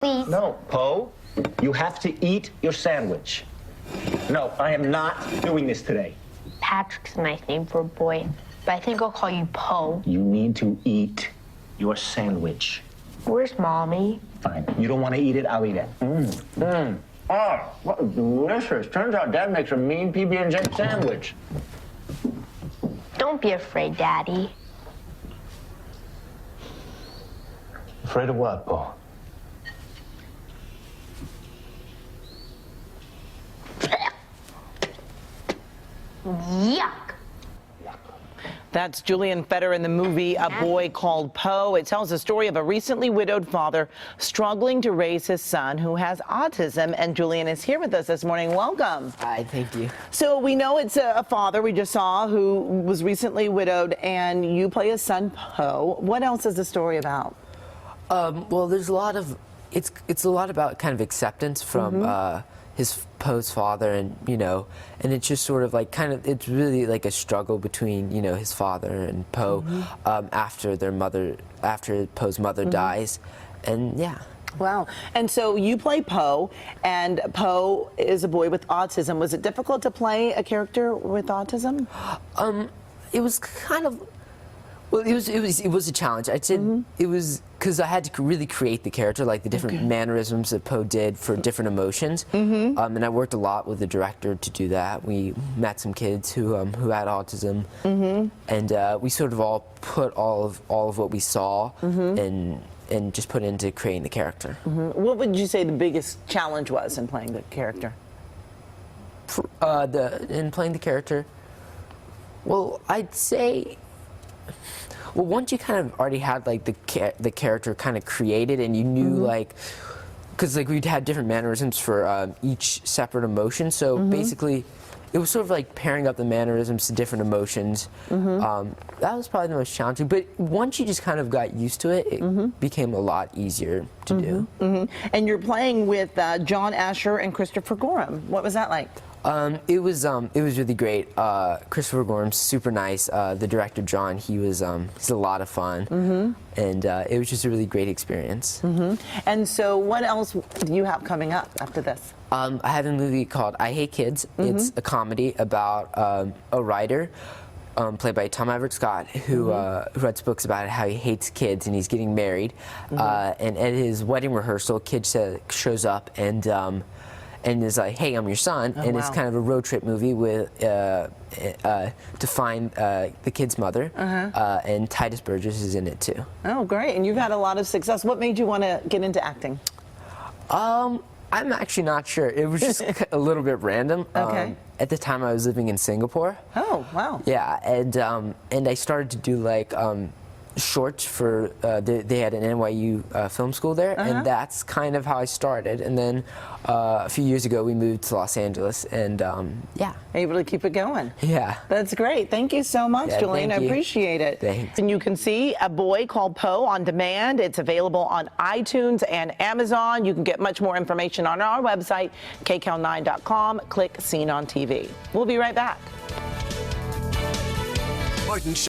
Please. No, Poe, you have to eat your sandwich. No, I am not doing this today. Patrick's a nice name for a boy, but I think I'll call you Poe. You need to eat your sandwich. Where's Mommy? Fine. You don't want to eat it, I'll eat it. Oh, what delicious. Turns out Dad makes a mean PB&J sandwich. Don't be afraid, Daddy. Afraid of what, Poe? Yuck. That's Julian Feder in the movie A Boy Called Poe. It tells the story of a recently widowed father struggling to raise his son who has autism. And Julian is here with us this morning. Welcome. Hi, thank you. So we know it's a father we just saw who was recently widowed, and you play his son Poe. What else is the story about? Well, there's a lot of it's a lot about kind of acceptance from his Poe's father, and and it's just sort of like it's really like a struggle between his father and Poe after Poe's mother dies, and yeah. Wow. And so you play Poe, and Poe is a boy with autism. Was it difficult to play a character with autism? It was kind of. Well, it was a challenge. I'd say it was because I had to really create the character, like the different mannerisms that Poe did for different emotions. And I worked a lot with the director to do that. We met some kids who had autism, and we sort of all put all of what we saw and just put into creating the character. What would you say the biggest challenge was in playing the character? In playing the character, well, I'd say. Well, once you kind of already had like the character kind of created, and you knew like, because like we'd had different mannerisms for each separate emotion, so basically it was sort of like pairing up the mannerisms to different emotions. That was probably the most challenging, but once you just kind of got used to it, it became a lot easier to do. And you're playing with John Asher and Christopher Gorham. What was that like? It was really great. Christopher Gorham's super nice. The director John, he's a lot of fun, and it was just a really great experience. And so, what else do you have coming up after this? I have a movie called I Hate Kids. It's a comedy about a writer played by Tom Everett Scott who writes books about how he hates kids and he's getting married. And at his wedding rehearsal, a kid shows up and is like, "Hey, I'm your son," and it's kind of a road trip movie with to find the kid's mother, and Titus Burgess is in it too. Oh, great! And you've had a lot of success. What made you want to get into acting? I'm actually not sure. It was just a little bit random. Okay. At the time, I was living in Singapore. Oh, wow. Yeah, and I started to do like shorts for they had an NYU film school there, and that's kind of how I started. And then a few years ago we moved to Los Angeles, and yeah, able to keep it going. Yeah, that's great. Thank you so much, Julian. I appreciate it. Thanks. And you can see A Boy Called Poe on demand. It's available on iTunes and Amazon. You can get much more information on our website, kcal9.com. Click Seen on TV. We'll be right back.